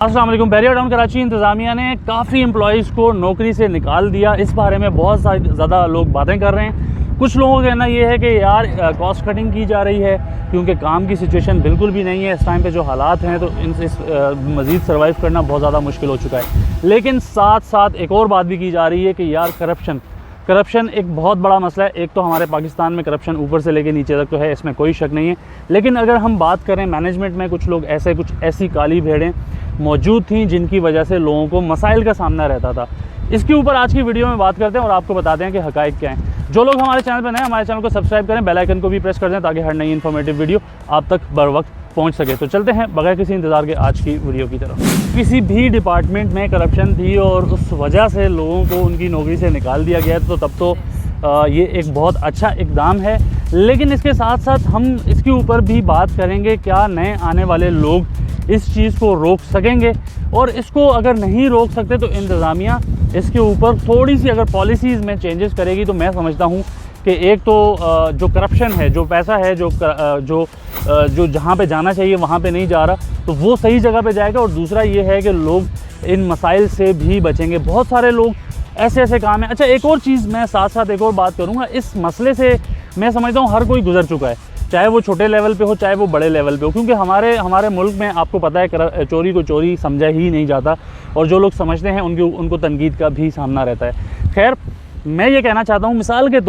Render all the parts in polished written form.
अस्सलाम वालेकुम। Barrier town Karachi इंतज़ामिया ने काफ़ी एम्प्लॉइज़ को नौकरी से निकाल दिया। इस बारे में बहुत ज़्यादा लोग बातें कर रहे हैं। कुछ लोगों का कहना ये है कि यार कॉस्ट कटिंग की जा रही है क्योंकि काम की सिचुएशन बिल्कुल भी नहीं है इस टाइम पे जो हालात हैं, तो इस मज़ीद सर्वाइव करना बहुत ज़्यादा मुश्किल हो चुका है। लेकिन साथ साथ एक और बात भी की जा रही है कि यार करप्शन एक बहुत बड़ा मसला है। एक तो हमारे पाकिस्तान में करप्शन ऊपर से लेके नीचे तक तो है, इसमें कोई शक नहीं है। लेकिन अगर हम बात करें मैनेजमेंट में कुछ लोग कुछ ऐसी काली भेड़ें मौजूद थी जिनकी वजह से लोगों को मसाइल का सामना रहता था। इसके ऊपर आज की वीडियो में बात करते हैं और आपको बताते हैं कि हक़ाइक़ क्या हैं। जो लोग हमारे चैनल पर नए, हमारे चैनल को सब्सक्राइब करें, बेल आइकन को भी प्रेस कर दें ताकि हर नई इन्फॉर्मेटिव वीडियो आप तक बर वक्त पहुंच सके। तो चलते हैं बगैर किसी इंतज़ार के आज की वीडियो की तरफ। किसी भी डिपार्टमेंट में करप्शन थी और उस वजह से लोगों को उनकी नौकरी से निकाल दिया गया, तो तब तो ये एक बहुत अच्छा इक़दाम है। लेकिन इसके साथ साथ हम इसके ऊपर भी बात करेंगे क्या नए आने वाले लोग इस चीज़ को रोक सकेंगे, और इसको अगर नहीं रोक सकते तो इंतज़ामिया इसके ऊपर थोड़ी सी अगर पॉलिसीज़ में चेंजेस करेगी तो मैं समझता हूँ कि एक तो जो करप्शन है, जो पैसा है, जो जहाँ पे जाना चाहिए वहाँ पे नहीं जा रहा, तो वो सही जगह पे जाएगा। और दूसरा ये है कि लोग इन मसाइल से भी बचेंगे। बहुत सारे लोग ऐसे काम है। अच्छा, एक और चीज़ मैं साथ साथ एक और बात करूँगा। इस मसले से मैं समझता हूँ हर कोई गुजर चुका है, चाहे वो छोटे लेवल पे हो चाहे वो बड़े लेवल पे हो, क्योंकि हमारे मुल्क में आपको पता है चोरी को चोरी समझा ही नहीं जाता, और जो लोग समझते हैं उनको तनकीद का भी सामना रहता है। खैर, मैं ये कहना चाहता हूँ मिसाल के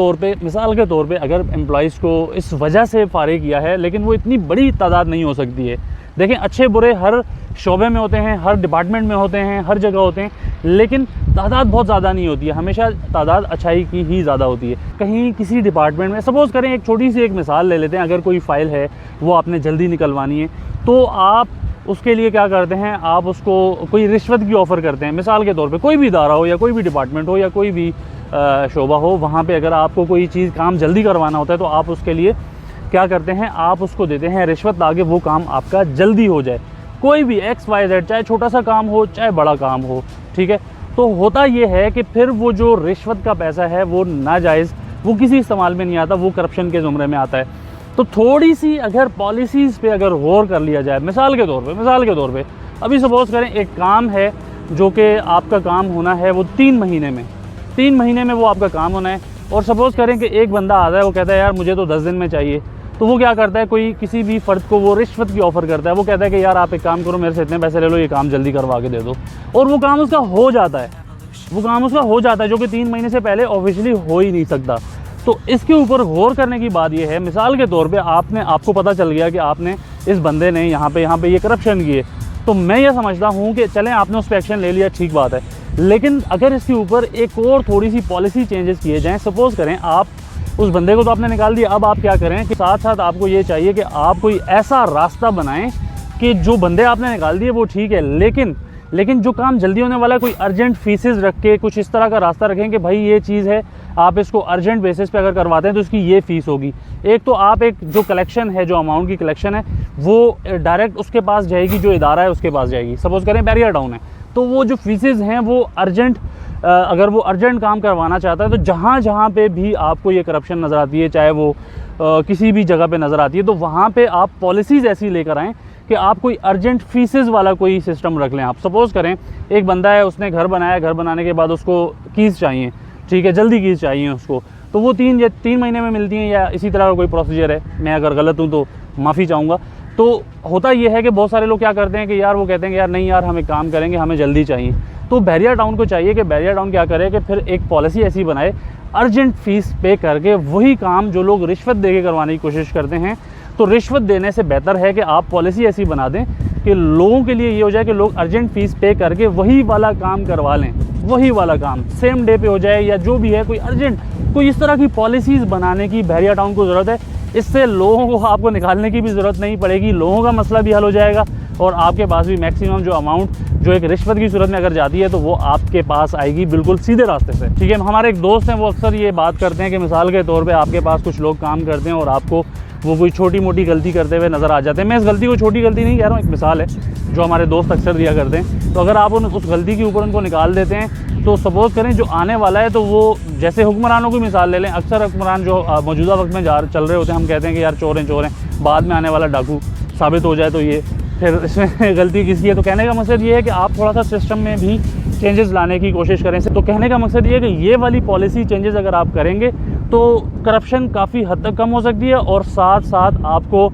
तौर पे अगर एम्प्लॉइज़ को इस वजह से फारिग किया है, लेकिन वो इतनी बड़ी तादाद नहीं हो सकती है। देखें, अच्छे बुरे हर शोबे में होते हैं, हर डिपार्टमेंट में होते हैं, हर जगह होते हैं, लेकिन तादाद बहुत ज़्यादा नहीं होती है। हमेशा तादाद अच्छाई की ही ज़्यादा होती है। कहीं किसी डिपार्टमेंट में सपोज़ करें, एक छोटी सी एक मिसाल ले लेते हैं, अगर कोई फ़ाइल है वो आपने जल्दी निकलवानी है, तो आप उसके लिए क्या करते हैं, आप उसको कोई रिश्वत की ऑफ़र करते हैं। मिसाल के तौर पे कोई भी इदारा हो या कोई भी डिपार्टमेंट हो या कोई भी शोबा हो, वहाँ पे अगर आपको कोई चीज़ काम जल्दी करवाना होता है तो आप उसके लिए क्या करते हैं, आप उसको देते हैं रिश्वत ताकि वो काम आपका जल्दी हो जाए। कोई भी XYZ, चाहे छोटा सा काम हो चाहे बड़ा काम हो, ठीक है। तो होता ये है कि फिर वो जो रिश्वत का पैसा है वो नाजायज़, वो किसी इस्तेमाल में नहीं आता, वो करप्शन के ज़ुमरे में आता है। तो थोड़ी सी अगर पॉलिसीज़ पे अगर गौर कर लिया जाए, मिसाल के तौर पे अभी सपोज़ करें एक काम है जो कि आपका काम होना है वो 3 महीने में वो आपका काम होना है, और सपोज़ करें कि एक बंदा आता है, वो कहता है यार मुझे तो 10 दिन में चाहिए, तो वो क्या करता है, कोई किसी भी फ़र्द को वो रिश्वत की ऑफ़र करता है। वो कहता है कि यार आप एक काम करो, मेरे से इतने पैसे ले लो, ये काम जल्दी करवा के दे दो, और वो काम उसका हो जाता है, जो कि 3 महीने से पहले ऑफिशियली हो ही नहीं सकता। तो इसके ऊपर गौर करने की बात यह है, मिसाल के तौर पे आपको पता चल गया कि आपने इस बंदे ने यहाँ पे ये करप्शन किए, तो मैं ये समझता हूँ कि चलें आपने उस पर एक्शन ले लिया, ठीक बात है। लेकिन अगर इसके ऊपर एक और थोड़ी सी पॉलिसी चेंजेस किए जाएँ, सपोज़ करें आप उस बंदे को तो आपने निकाल दिया, अब आप क्या करें कि साथ साथ आपको ये चाहिए कि आप कोई ऐसा रास्ता बनाएं कि जो बंदे आपने निकाल दिए वो ठीक है, लेकिन जो काम जल्दी होने वाला है, कोई अर्जेंट फीसेस रख के कुछ इस तरह का रास्ता रखें कि भाई ये चीज़ है, आप इसको अर्जेंट बेसिस पे अगर करवाते हैं तो इसकी ये फ़ीस होगी। एक तो आप एक जो कलेक्शन है, जो अमाउंट की कलेक्शन है, वो डायरेक्ट उसके पास जाएगी, जो इदारा है उसके पास जाएगी। सपोज़ करें बैरियर टाउन है, तो वो जो फीसेस हैं वो अर्जेंट, अगर वो अर्जेंट काम करवाना चाहता है तो जहाँ पे भी आपको ये करप्शन नज़र आती है, चाहे वो किसी भी जगह पे नज़र आती है, तो वहाँ पे आप पॉलिसीज़ ऐसी लेकर आएँ कि आप कोई अर्जेंट फीसेस वाला कोई सिस्टम रख लें। आप सपोज़ करें एक बंदा है, उसने घर बनाया, घर बनाने के बाद उसको कीज़ चाहिए, ठीक है, जल्दी कीज़ चाहिए उसको, तो वो 3 महीने में मिलती हैं या इसी तरह का कोई प्रोसीजर है। मैं अगर गलत हूँ तो माफ़ी चाहूँगा। तो होता ये है कि बहुत सारे लोग क्या करते हैं कि यार वो कहते हैं कि यार नहीं यार हम एक काम करेंगे, हमें जल्दी चाहिए। तो बैरियर टाउन को चाहिए कि बैरियर टाउन क्या करे कि फिर एक पॉलिसी ऐसी बनाए, अर्जेंट फ़ीस पे करके वही काम जो लोग रिश्वत दे के करवाने की कोशिश करते हैं, तो रिश्वत देने से बेहतर है कि आप पॉलिसी ऐसी बना दें कि लोगों के लिए ये हो जाए कि लोग अर्जेंट फ़ीस पे करके वही वाला काम करवा लें, वही वाला काम सेम डे पे हो जाए या जो भी है, कोई अर्जेंट, कोई इस तरह की पॉलिसीज़ बनाने की बैरियर टाउन को ज़रूरत है। इससे लोगों को आपको निकालने की भी ज़रूरत नहीं पड़ेगी, लोगों का मसला भी हल हो जाएगा, और आपके पास भी मैक्सिमम जो अमाउंट जो एक रिश्वत की सूरत में अगर जाती है तो वो आपके पास आएगी बिल्कुल सीधे रास्ते से, ठीक है। हमारे एक दोस्त हैं, वो अक्सर ये बात करते हैं कि मिसाल के तौर पे आपके पास कुछ लोग काम करते हैं और आपको वो कोई छोटी मोटी गलती करते हुए नज़र आ जाते हैं। मैं इस गलती को छोटी गलती नहीं कह रहा हूँ, एक मिसाल है जो हमारे दोस्त अक्सर दिया करते हैं। तो अगर आप उस गलती के ऊपर उनको निकाल देते हैं, तो सपोज़ करें जो आने वाला है, तो वो जैसे हुक्मरानों की मिसाल ले लें, अक्सर हुक्मरान जो मौजूदा वक्त में चल रहे होते हैं, हम कहते हैं कि यार चोर हैं, बाद में आने वाला डाकू साबित हो जाए तो ये फिर इसमें गलती किसकी है। तो कहने का मकसद ये है कि आप थोड़ा सा सिस्टम में भी चेंजेस लाने की कोशिश करें। तो कहने का मकसद ये है कि ये वाली पॉलिसी चेंजेस अगर आप करेंगे तो करप्शन काफ़ी हद तक कम हो सकती है। और साथ साथ आपको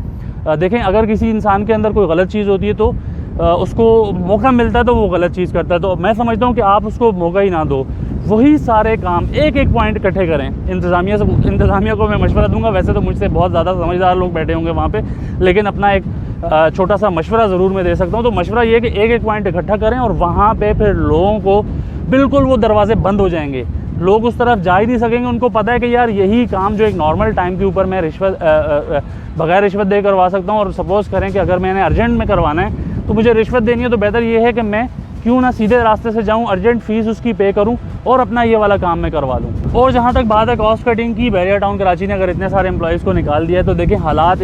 देखें, अगर किसी इंसान के अंदर कोई गलत चीज़ होती है तो उसको मौका मिलता है तो वो गलत चीज़ करता है। तो मैं समझता हूँ कि आप उसको मौका ही ना दो, वही सारे काम एक एक पॉइंट इकट्ठे करें। इंतज़ामिया को मैं मशवरा दूंगा, वैसे तो मुझसे बहुत ज़्यादा समझदार लोग बैठे होंगे वहाँ पे, लेकिन अपना एक छोटा सा मशवरा ज़रूर मैं दे सकता हूँ। तो मशवरा ये है कि एक एक पॉइंट इकट्ठा करें और वहाँ पे फिर लोगों को बिल्कुल वो दरवाजे बंद हो जाएंगे, लोग उस तरफ जा ही नहीं सकेंगे। उनको पता है कि यार यही काम जो एक नॉर्मल टाइम के ऊपर मैं बगैर रिश्वत दे करवा सकता हूँ, और सपोज़ करें कि अगर मैंने अर्जेंट में करवाना है तो मुझे रिश्वत देनी है, तो बेहतर ये है कि मैं क्यों ना सीधे रास्ते से जाऊं, अर्जेंट फ़ीस उसकी पे करूं और अपना ये वाला काम मैं करवा लूं। और जहां तक बात है कॉस्ट कटिंग की, बैरियर टाउन कराची ने अगर इतने सारे एम्प्लॉयज़ को निकाल दिया है तो देखिए हालात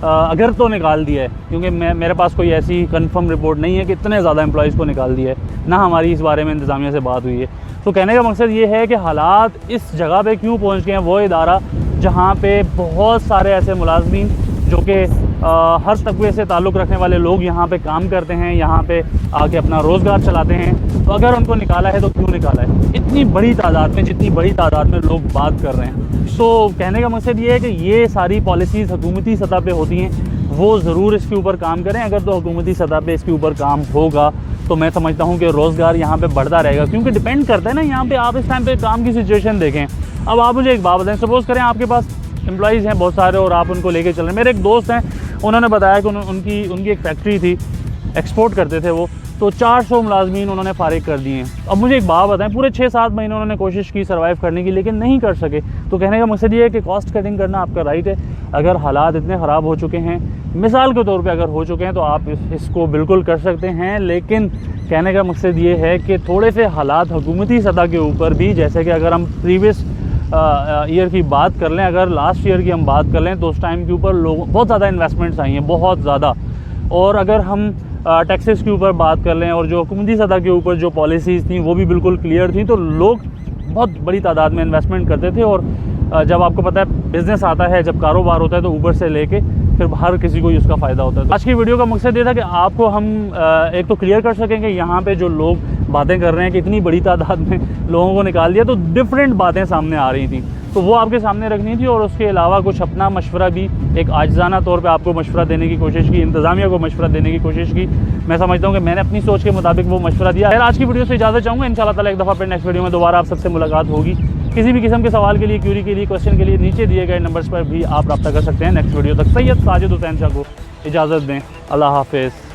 अगर तो निकाल दिया है, क्योंकि मेरे पास कोई ऐसी कंफर्म रिपोर्ट नहीं है कि इतने ज़्यादा एम्प्लॉयज़ को निकाल दिया है, ना हमारी इस बारे में इंतज़ामिया से बात हुई है। तो कहने का मकसद ये है कि हालात इस जगह पे क्यों पहुंच गए हैं, वो इदारा जहां पे बहुत सारे ऐसे मुलाजमीन जो कि हर तबके से ताल्लुक़ रखने वाले लोग यहाँ पे काम करते हैं, यहाँ पे आके अपना रोज़गार चलाते हैं, तो अगर उनको निकाला है तो क्यों निकाला है इतनी बड़ी तादाद में, जितनी बड़ी तादाद में लोग बात कर रहे हैं। तो कहने का मकसद ये है कि ये सारी पॉलिसीज़ हुकूमती सतह पे होती हैं, वो ज़रूर इसके ऊपर काम करें। अगर तो हुकूमती सतह पे इसके ऊपर काम होगा तो मैं समझता हूँ कि रोज़गार यहाँ पे बढ़ता रहेगा, क्योंकि डिपेंड करता है ना यहाँ पे। आप इस टाइम पे काम की सिचुएशन देखें। अब आप मुझे एक बात बताएं, सपोज़ करें आपके पास एम्प्लॉयज़ हैं बहुत सारे और आप उनको लेके चल रहे हैं। मेरे एक दोस्त हैं, उन्होंने बताया कि उनकी एक फैक्ट्री थी, एक्सपोर्ट करते थे वो, तो 400 मुलाजमीन उन्होंने फारिग कर दिए हैं। अब मुझे एक बात बताएं, पूरे 6-7 महीने उन्होंने कोशिश की सर्वाइव करने की, लेकिन नहीं कर सके। तो कहने का मकसद ये है कि कॉस्ट कटिंग करना आपका राइट है। अगर हालात इतने ख़राब हो चुके हैं, मिसाल के तौर पे अगर हो चुके हैं, तो आप इसको बिल्कुल कर सकते हैं। लेकिन कहने का मकसद ये है कि थोड़े से हालात हुकूमती सतह के ऊपर भी, जैसे कि अगर हम प्रीवियस ईयर की बात कर लें, अगर लास्ट ईयर की हम बात कर लें, तो उस टाइम के ऊपर लोग बहुत ज़्यादा इन्वेस्टमेंट्स आई हैं, बहुत ज़्यादा। और अगर हम टैक्सेस के ऊपर बात कर लें और जो हुकूमती सतह के ऊपर जो पॉलिसीज़ थी वो भी बिल्कुल क्लियर थी, तो लोग बहुत बड़ी तादाद में इन्वेस्टमेंट करते थे। और जब आपको पता है बिज़नेस आता है, जब कारोबार होता है, तो ऊपर से लेके फिर हर किसी को ही उसका फ़ायदा होता है। आज की वीडियो का मकसद ये था कि आपको हम एक तो क्लियर कर सकेंगे यहाँ पे जो लोग बातें कर रहे हैं कि इतनी बड़ी तादाद में लोगों को निकाल दिया, तो डिफरेंट बातें सामने आ रही थी, तो वो आपके सामने रखनी थी। और उसके अलावा कुछ अपना मशवरा भी, एक आजिज़ाना तौर पे आपको मशवरा देने की कोशिश की, इंतज़ामिया को मशवरा देने की कोशिश की। मैं समझता हूँ कि मैंने अपनी सोच के मुताबिक वो मशवरा दिया। खैर, आज की वीडियो से इजाज़त चाहूँगा। इंशाअल्लाह ताला एक दफ़ा फिर नेक्स्ट वीडियो में दोबारा आप सबसे मुलाकात होगी। किसी भी किस्म के सवाल के लिए, क्यूरी के लिए, क्वेश्चन के लिए नीचे दिए गए नंबर्स पर भी आप रब्ता कर सकते हैं। नेक्स्ट वीडियो तक सैयद साजिद हुसैन शाह को इजाज़त दें। अल्लाह हाफ़िज़।